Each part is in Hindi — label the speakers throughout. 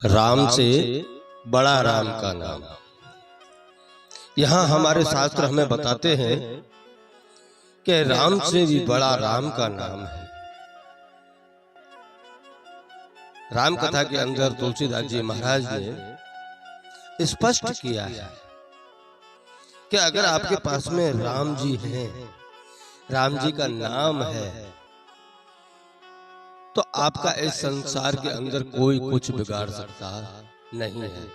Speaker 1: राम से बड़ा राम का नाम। यहाँ हमारे शास्त्र हमें बताते हैं कि राम से भी बड़ा राम का नाम है। राम कथा के अंदर तुलसीदास जी महाराज ने स्पष्ट किया है कि अगर आपके पास में राम जी हैं, राम जी का नाम है, तो आपका इस संसार के अंदर कोई कुछ बिगाड़ सकता नहीं है।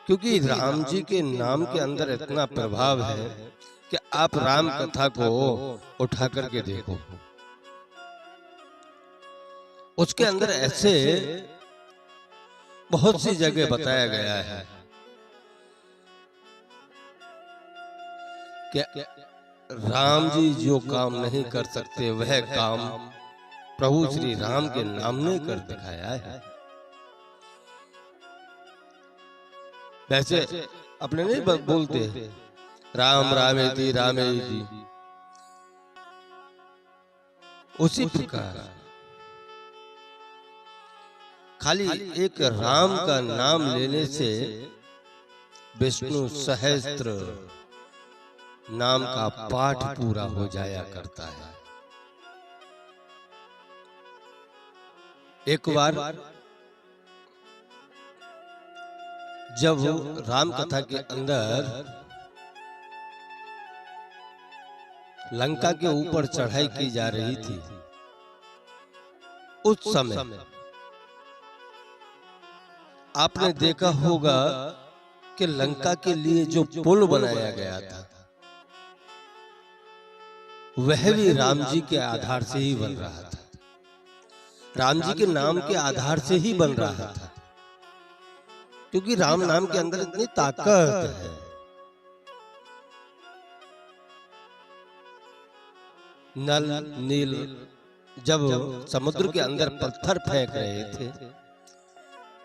Speaker 1: क्योंकि राम जी के नाम के अंदर इतना प्रभाव है कि आप राम कथा को उठा करके देखो, उसके अंदर ऐसे बहुत सी जगह बताया गया है कि राम जी जो काम नहीं कर सकते वह काम प्रभु श्री राम के नाम ने कर दिखाया है। वैसे अपने नहीं बोलते राम रामेति रामेति, उसी प्रकार खाली एक राम का नाम लेने से विष्णु सहस्त्र नाम का पाठ पूरा हो जाया करता है। एक बार जब राम कथा के अंदर लंका के ऊपर चढ़ाई की जा रही थी, उस समय आपने देखा होगा कि लंका के लिए जो पुल बनाया गया था वह भी राम जी के आधार से ही बन रहा था, राम जी के नाम के आधार से ही बन रहा था। क्योंकि राम नाम के अंदर इतनी ताकत है। नल नील जब समुद्र के अंदर पत्थर फेंक रहे थे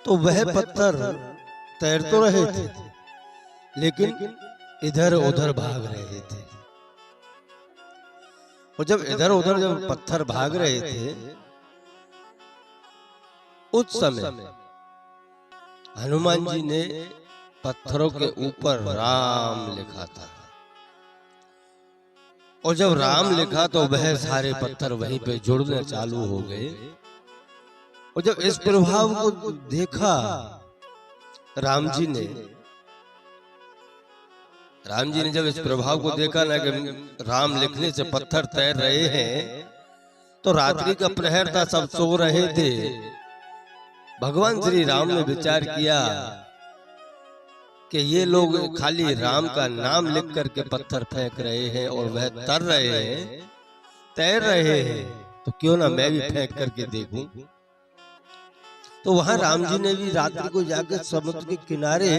Speaker 1: तो वह पत्थर तैर तो रहे थे लेकिन इधर उधर भाग रहे थे। और जब इधर उधर जब पत्थर भाग रहे थे उस समय हनुमान जी ने पत्थरों के ऊपर राम लिखा था, और जब राम लिखा तो वह सारे पत्थर वहीं पे जुड़ने चालू हो गए। और जब इस प्रभाव को देखा राम जी ने जब इस प्रभाव को देखा ना कि राम लिखने से पत्थर तैर रहे हैं, तो रात्रि का प्रहर था, सब सो रहे थे। भगवान श्री राम ने विचार किया कि ये लोग खाली राम का नाम लिख करके पत्थर फेंक रहे हैं और वह तर रहे हैं, तैर रहे हैं, तो क्यों ना मैं भी फेंक करके देखूं। तो वहां राम जी ने भी रात्रि को जाकर समुद्र के किनारे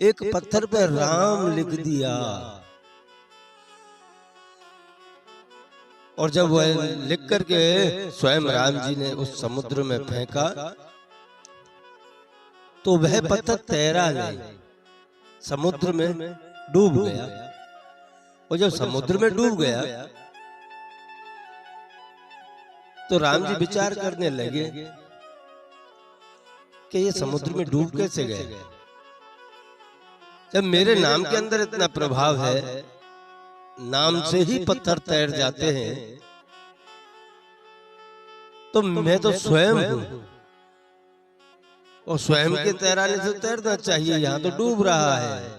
Speaker 1: एक पत्थर पर राम लिख दिया। और जब वह लिख करके स्वयं राम जी ने उस समुद्र में फेंका तो वह पत्थर तैरा नहीं, समुद्र में डूब गया। और जब समुद्र में डूब गया तो राम जी विचार करने लगे कि ये समुद्र में डूब कैसे गए। जब मेरे नाम के अंदर इतना प्रभाव है, नाम से ही पत्थर तैर जाते हैं, तो मैं तो स्वयं हूं, और स्वयं के तैराने से तैरना चाहिए, यहां तो डूब रहा है।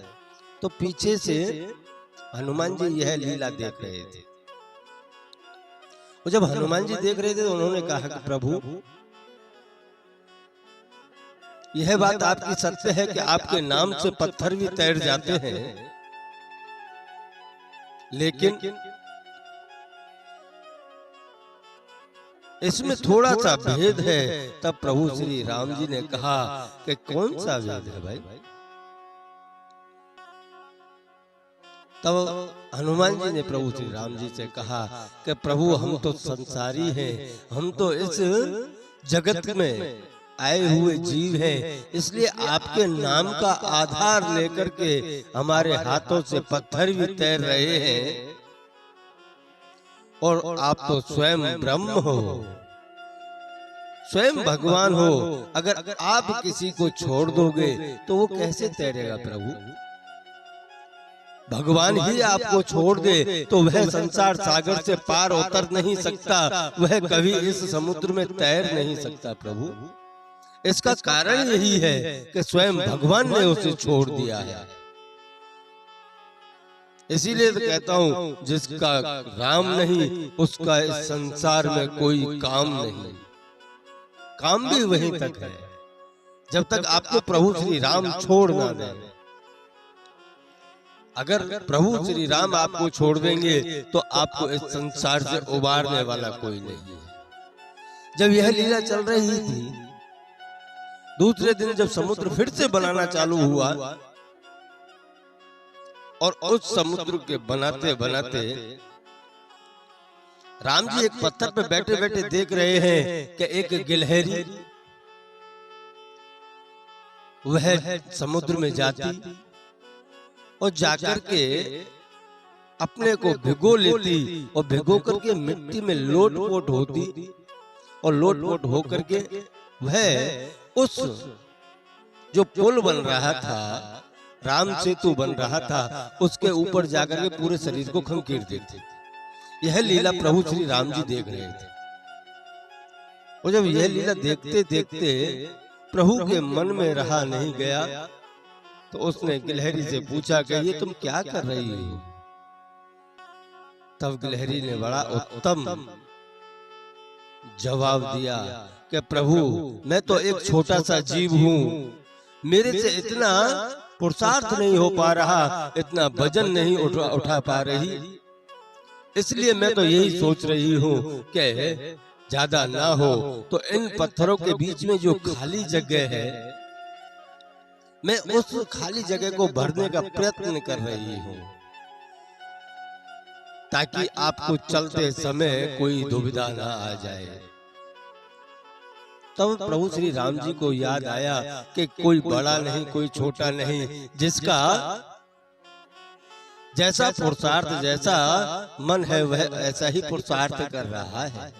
Speaker 1: तो पीछे से हनुमान जी यह लीला देख रहे थे। और जब हनुमान जी देख रहे थे तो उन्होंने कहा कि प्रभु, यह बात आपकी सत्य है कि आपके नाम से पत्थर भी तैर जाते हैं, लेकिन इसमें थोड़ा सा भेद है। तब प्रभु श्री राम जी ने कहा कि कौन सा भेद है भाई। तब हनुमान जी ने प्रभु श्री राम जी से कहा कि प्रभु, हम तो संसारी हैं, हम तो इस जगत में आए हुए जीव हैं, इसलिए आपके नाम का आधार लेकर के हमारे हाथों से पत्थर भी तैर रहे हैं, और आप तो स्वयं ब्रह्म हो, स्वयं भगवान हो, अगर आप किसी को छोड़ दोगे तो वो कैसे तैरेगा प्रभु? भगवान ही आपको छोड़ दे तो वह संसार सागर से पार उतर नहीं सकता, वह कभी इस समुद्र में तैर नहीं सकता प्रभु। इसका कारण यही है कि स्वयं भगवान ने उसे छोड़ दिया है। इसीलिए तो कहता हूं, जिसका राम नहीं उसका इस संसार में कोई काम नहीं। काम भी वहीं तक है जब तक आपको प्रभु श्री राम छोड़ ना दें। अगर प्रभु श्री राम आपको छोड़ देंगे तो आपको इस संसार से उबारने वाला कोई नहीं है। जब यह लीला चल रही थी, दूसरे दिन जब समुद्र फिर से बनाना चालू हुआ और उस समुद्र के बनाते बनाते राम जी एक पत्थर पे बैठे बैठे देख रहे हैं कि एक गिलहरी वह समुद्र में जाती और जाकर के अपने को भिगो लेती और भिगो करके मिट्टी में लोट-पोट होती और लोट-पोट होकर के वह उस जो पुल बन रहा था, राम सेतु बन रहा था, उसके ऊपर जाकर के पूरे शरीर को खंकीर देती। यह लीला प्रभु श्री राम जी देख रहे थे। और जब यह लीला देखते देखते प्रभु के मन में रहा नहीं गया तो उसने गिलहरी से पूछा कि ये तुम क्या कर रही हो? तब गिलहरी ने बड़ा उत्तम जवाब दिया कि प्रभु, मैं तो एक छोटा सा जीव हूँ, मेरे से इतना पुरुषार्थ नहीं हो पा रहा, इतना वजन नहीं उठा पा रही, इसलिए मैं तो यही सोच रही हूँ कि ज्यादा ना हो तो इन पत्थरों के बीच में जो खाली जगह है, मैं उस खाली जगह को भरने का प्रयत्न कर रही हूँ, ताकि आपको चलते समय कोई दुविधा ना आ जाए। तब प्रभु श्री राम जी को याद आया कि कोई बड़ा नहीं, कोई छोटा नहीं, जिसका जैसा पुरुषार्थ, जैसा मन है वह ऐसा ही पुरुषार्थ कर रहा है।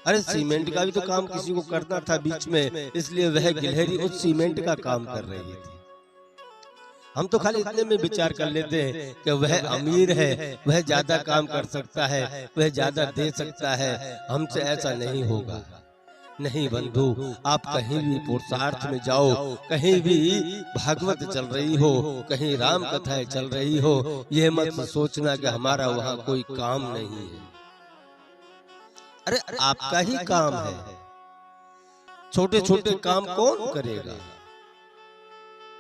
Speaker 1: अरे सीमेंट का भी तो काम किसी को करना था बीच में, इसलिए वह गिलहरी उस सीमेंट का काम कर रही थी। हम तो खाली इतने में विचार कर लेते हैं कि वह अमीर है, वह ज्यादा काम कर सकता है, वह ज्यादा दे सकता है, हमसे ऐसा नहीं होगा। नहीं बंधु, आप कहीं भी पुरुषार्थ में जाओ, कहीं भी भागवत चल रही हो, कहीं राम कथाएं चल रही हो, यह मत सोचना कि हमारा वहां कोई काम नहीं है। अरे आपका ही काम है, छोटे छोटे काम कौन करेगा?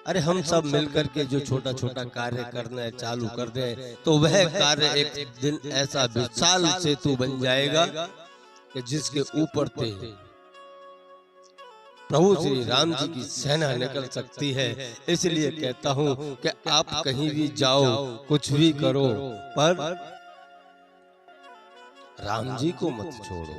Speaker 1: अरे हम सब मिलकर के जो छोटा छोटा कार्य करना चालू कर दे तो वह कार्य एक दिन ऐसा विशाल सेतु बन जाएगा कि जिसके ऊपर से प्रभु श्री राम जी की सेना निकल सकती है। इसलिए कहता हूँ कि आप कहीं भी जाओ, कुछ भी करो, पर राम जी को मत छोड़ो।